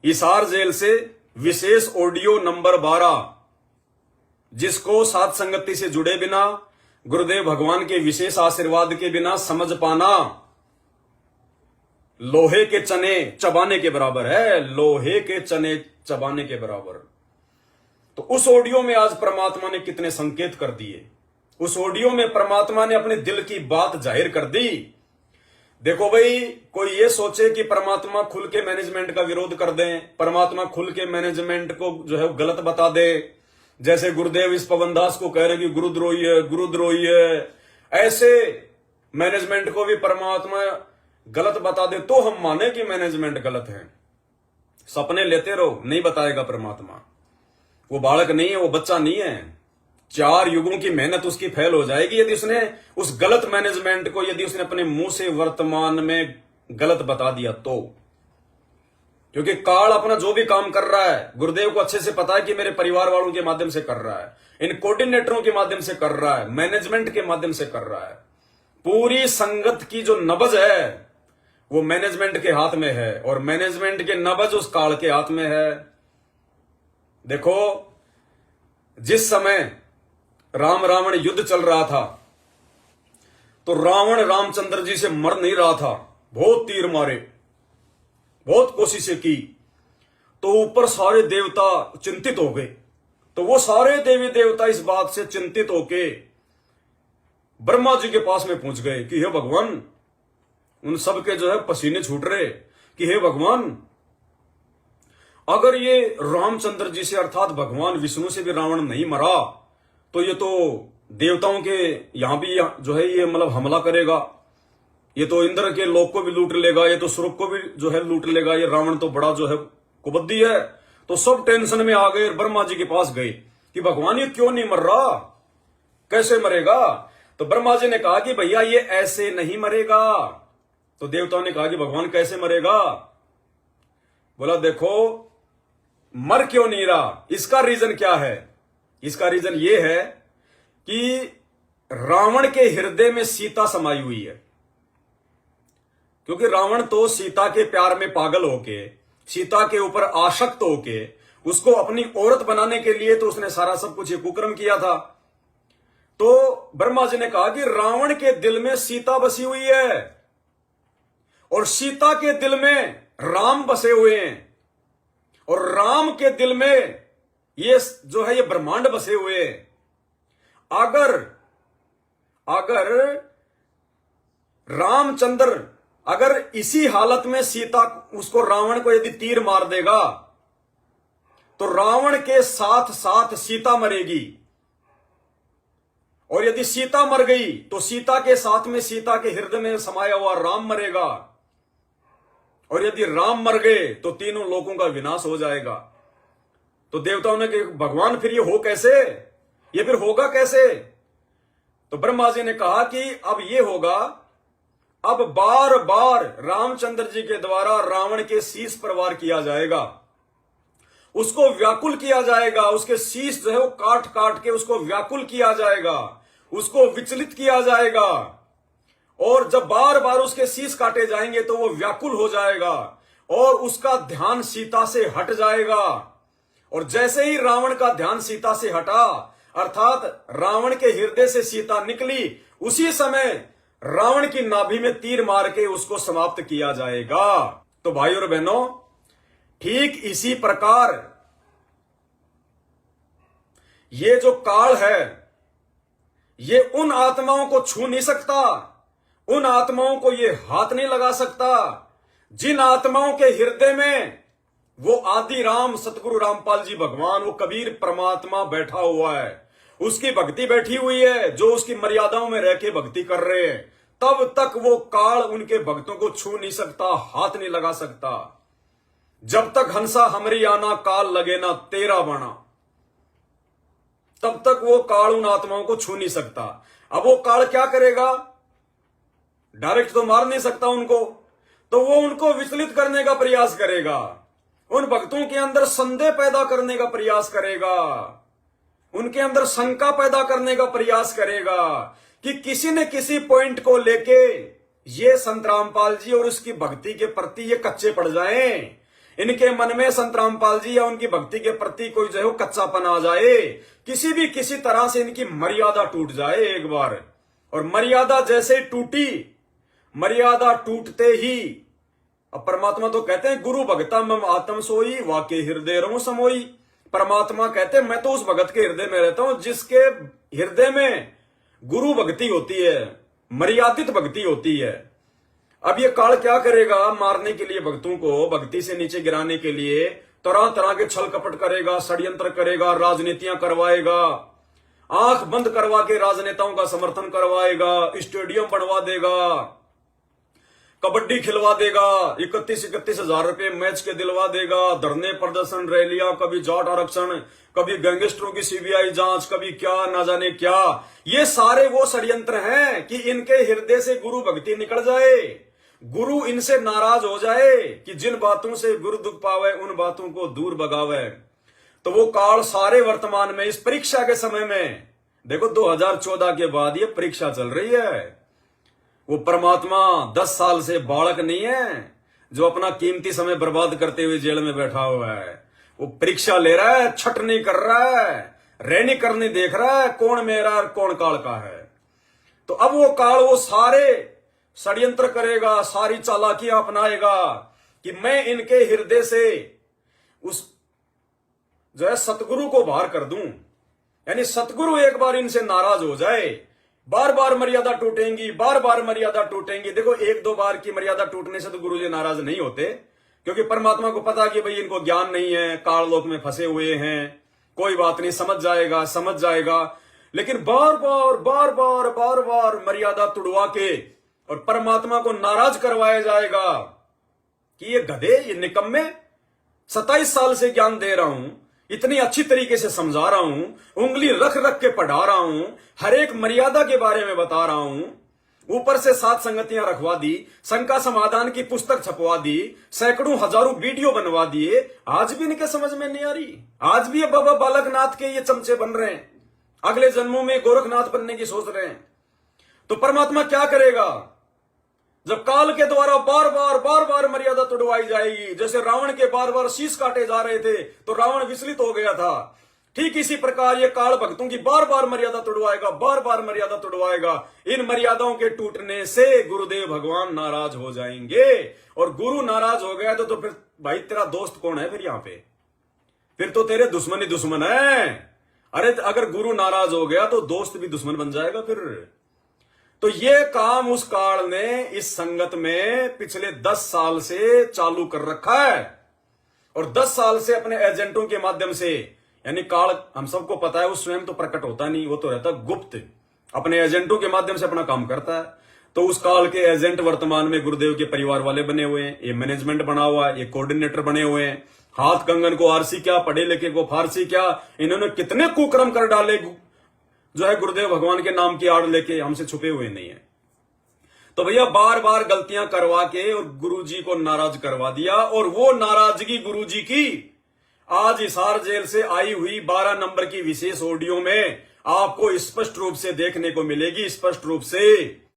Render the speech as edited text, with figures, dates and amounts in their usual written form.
Hisar jail से विशेष audio number 12, जिसको साध संगति से जुड़े बिना, गुरुदेव भगवान के विशेष आशीर्वाद के बिना समझ पाना लोहे के चने चबाने के बराबर है, लोहे के चने चबाने के बराबर। तो उस ऑडियो में आज परमात्मा ने कितने संकेत कर दिए। उस ऑडियो में परमात्मा ने अपने दिल की बात जाहिर कर दी। देखो भाई, कोई ये सोचे कि परमात्मा खुल के मैनेजमेंट का विरोध कर दें, परमात्मा खुल के मैनेजमेंट को जो है गलत बता दे, जैसे गुरुदेव इस पवन दास को कह रहे कि गुरुद्रोही है, ऐसे मैनेजमेंट को भी परमात्मा गलत बता दे तो हम माने कि मैनेजमेंट गलत है। सपने लेते रहो, नहीं बताएगा परमात्मा। वो बालक नहीं है, वो बच्चा नहीं है। 4 युगों की मेहनत उसकी फेल हो जाएगी यदि उसने उस गलत मैनेजमेंट को, यदि उसने अपने मुंह से वर्तमान में गलत बता दिया तो। क्योंकि काल अपना जो भी काम कर रहा है, गुरुदेव को अच्छे से पता है कि मेरे परिवार वालों के माध्यम से कर रहा है, इन कोऑर्डिनेटरों के माध्यम से कर रहा है, मैनेजमेंट के माध्यम से कर रहा है। पूरी संगत की जो नब्ज है वो मैनेजमेंट के हाथ में है, और मैनेजमेंट के नब्ज उस काल के हाथ में है। देखो, जिस समय राम रावण युद्ध चल रहा था तो रावण रामचंद्र जी से मर नहीं रहा था। बहुत तीर मारे, बहुत कोशिशें की, तो ऊपर सारे देवता चिंतित हो गए। तो वो सारे देवी देवता इस बात से चिंतित होके ब्रह्मा जी के पास में पहुंच गए कि हे भगवान, उन सब के जो है पसीने छूट रहे कि हे भगवान, अगर ये रामचंद्र जी से अर्थात भगवान विष्णु से भी रावण नहीं मरा तो ये तो देवताओं के यहां भी जो है ये मतलब हमला करेगा, ये तो इंद्र के लोक को भी लूट लेगा, ये तो स्वर्ग को भी जो है लूट लेगा, ये रावण तो बड़ा जो है कुबद्दी है। तो सब टेंशन में आ गए, ब्रह्मा जी के पास गए कि भगवान ये क्यों नहीं मर रहा, कैसे मरेगा। तो ब्रह्मा जी ने कहा कि भैया ये ऐसे नहीं मरेगा। तो देवताओं ने कहा कि भगवान कैसे मरेगा। बोला देखो, मर क्यों नहीं रहा, इसका रीजन क्या है। इसका रीजन ये है कि रावण के हृदय में सीता समाई हुई है। क्योंकि रावण तो सीता के प्यार में पागल होके, सीता के ऊपर आसक्त होके, उसको अपनी औरत बनाने के लिए तो उसने सारा सब कुछ कुकर्म किया था। तो ब्रह्मा जी ने कहा कि रावण के दिल में सीता बसी हुई है और सीता के दिल में राम बसे हुए हैं, और राम के दिल में ये जो है ये ब्रह्मांड बसे हुए हैं। अगर रामचंद्र अगर इसी हालत में सीता उसको रावण को यदि तीर मार देगा तो रावण के साथ साथ सीता मरेगी, और यदि सीता मर गई तो सीता के साथ में सीता के हृदय में समाया हुआ राम मरेगा, और यदि राम मर गए तो तीनों लोगों का विनाश हो जाएगा। तो देवताओं ने कहा भगवान फिर ये हो कैसे, ये फिर होगा कैसे। तो ब्रह्मा जी ने कहा कि अब ये होगा, अब बार बार रामचंद्र जी के द्वारा रावण के शीश पर वार किया जाएगा, उसको व्याकुल किया जाएगा, उसके शीश जो है वो काट काट के उसको व्याकुल किया जाएगा, उसको विचलित किया जाएगा। और जब बार बार उसके शीश काटे जाएंगे तो वो व्याकुल हो जाएगा और उसका ध्यान सीता से हट जाएगा। और जैसे ही रावण का ध्यान सीता से हटा, अर्थात रावण के हृदय से सीता निकली, उसी समय रावण की नाभि में तीर मार के उसको समाप्त किया जाएगा। तो भाई और बहनों, ठीक इसी प्रकार ये जो काल है ये उन आत्माओं को छू नहीं सकता, उन आत्माओं को ये हाथ नहीं लगा सकता जिन आत्माओं के हृदय में वो आदि राम सतगुरु रामपाल जी भगवान, वो कबीर परमात्मा बैठा हुआ है, उसकी भक्ति बैठी हुई है, जो उसकी मर्यादाओं में रह के भक्ति कर रहे हैं। तब तक वो काल उनके भक्तों को छू नहीं सकता, हाथ नहीं लगा सकता। जब तक हंसा हमरी आना काल लगे ना तेरा बाणा, तब तक वो काल उन आत्माओं को छू नहीं सकता। अब वो काल क्या करेगा, डायरेक्ट तो मार नहीं सकता उनको, तो वो उनको विचलित करने का प्रयास करेगा, उन भक्तों के अंदर संदेह पैदा करने का प्रयास करेगा, उनके अंदर शंका पैदा करने का प्रयास करेगा कि किसी न किसी पॉइंट को लेके ये संत रामपाल जी और उसकी भक्ति के प्रति ये कच्चे पड़ जाएं, इनके मन में संत रामपाल जी या उनकी भक्ति के प्रति कोई जो है वो कच्चापन आ जाए, किसी तरह से इनकी मर्यादा टूट जाए एक बार, और मर्यादा जैसे टूटी, मर्यादा टूटते ही अब परमात्मा तो कहते हैं गुरु भगता मम आत्म सोई वाके हृदय रहूं समोई। परमात्मा कहते हैं मैं तो उस भगत के हृदय में रहता हूं जिसके हृदय में गुरु भक्ति होती है, मर्यादित भक्ति होती है। अब ये काल क्या करेगा, मारने के लिए भक्तों को, भक्ति से नीचे गिराने के लिए तरह तरह के छल कपट करेगा, षड्यंत्र करेगा, राजनीतियां करवाएगा, आंख बंद करवा के राजनेताओं का समर्थन करवाएगा, स्टेडियम बनवा देगा, कबड्डी खिलवा देगा, 31-31 हजार रुपए मैच के दिलवा देगा, धरने प्रदर्शन रैलियां, कभी जाट आरक्षण, कभी गैंगस्टरों की सीबीआई जांच, कभी क्या ना जाने क्या। ये सारे वो षड्यंत्र हैं कि इनके हृदय से गुरु भक्ति निकल जाए, गुरु इनसे नाराज हो जाए कि जिन बातों से गुरु दुख पावे उन बातों को दूर भगावे। तो वो काल सारे वर्तमान में इस परीक्षा के समय में, देखो 2014 के बाद ये परीक्षा चल रही है। वो परमात्मा 10 साल से बालक नहीं है जो अपना कीमती समय बर्बाद करते हुए जेल में बैठा हुआ है। वो परीक्षा ले रहा है, छट नहीं कर रहा है, रैनी करने देख रहा है कौन मेरा और कौन काल का है। तो अब वो काल वो सारे षड्यंत्र करेगा, सारी चालाकियां अपनाएगा कि मैं इनके हृदय से उस जो है सतगुरु को बाहर कर दूं, यानी सतगुरु एक बार इनसे नाराज हो जाए। बार बार मर्यादा टूटेंगी, बार बार मर्यादा टूटेंगी। देखो 1-2 बार की मर्यादा टूटने से तो गुरु जी नाराज नहीं होते, क्योंकि परमात्मा को पता कि भाई इनको ज्ञान नहीं है, काल लोक में फंसे हुए हैं, कोई बात नहीं, समझ जाएगा। लेकिन बार बार मर्यादा तुड़वा के और परमात्मा को नाराज करवाया जाएगा कि ये गधे, ये निकम्मे, 27 साल से ज्ञान दे रहा हूं, इतनी अच्छी तरीके से समझा रहा हूं, उंगली रख रख के पढ़ा रहा हूं, हर एक मर्यादा के बारे में बता रहा हूं, ऊपर से 7 संगतियां रखवा दी, शंका समाधान की पुस्तक छपवा दी, सैकड़ों हजारों वीडियो बनवा दिए, आज भी इनके समझ में नहीं आ रही। आज भी बाबा बालकनाथ के ये चमचे बन रहे हैं, अगले जन्मों में गोरखनाथ बनने की सोच रहे हैं। तो परमात्मा क्या करेगा जब काल के द्वारा बार बार मर्यादा तोड़वाई जाएगी। जैसे रावण के बार बार शीश काटे जा रहे थे तो रावण विचलित हो गया था, ठीक इसी प्रकार ये काल भक्तों की बार बार मर्यादा तोड़वाएगा, बार बार मर्यादा तोड़वाएगा। इन मर्यादाओं के टूटने से गुरुदेव भगवान नाराज हो जाएंगे, और गुरु नाराज हो गया तो फिर भाई तेरा दोस्त कौन है फिर यहाँ पे? फिर तो तेरे दुश्मन ही दुश्मन है। अरे अगर गुरु नाराज हो गया तो दोस्त भी दुश्मन बन जाएगा फिर। तो ये काम उस काल ने इस संगत में पिछले 10 साल से चालू कर रखा है, और 10 साल से अपने एजेंटों के माध्यम से, यानी काल हम सबको पता है वो स्वयं तो प्रकट होता नहीं, वो तो रहता गुप्त, अपने एजेंटों के माध्यम से अपना काम करता है। तो उस काल के एजेंट वर्तमान में गुरुदेव के परिवार वाले बने हुए हैं, ये मैनेजमेंट बना हुआ है, ये कोऑर्डिनेटर बने हुए हैं। हाथ कंगन को आरसी क्या, पढ़े लिखे को फारसी क्या, इन्होंने कितने कुकर्म कर डाले जो है गुरुदेव भगवान के नाम की आड़ लेके, हमसे छुपे हुए नहीं है। तो भैया बार बार गलतियां करवा के और गुरुजी को नाराज करवा दिया, और वो नाराजगी गुरुजी की आज हिसार जेल से आई हुई 12 नंबर की विशेष ऑडियो में आपको स्पष्ट रूप से देखने को मिलेगी, स्पष्ट रूप से।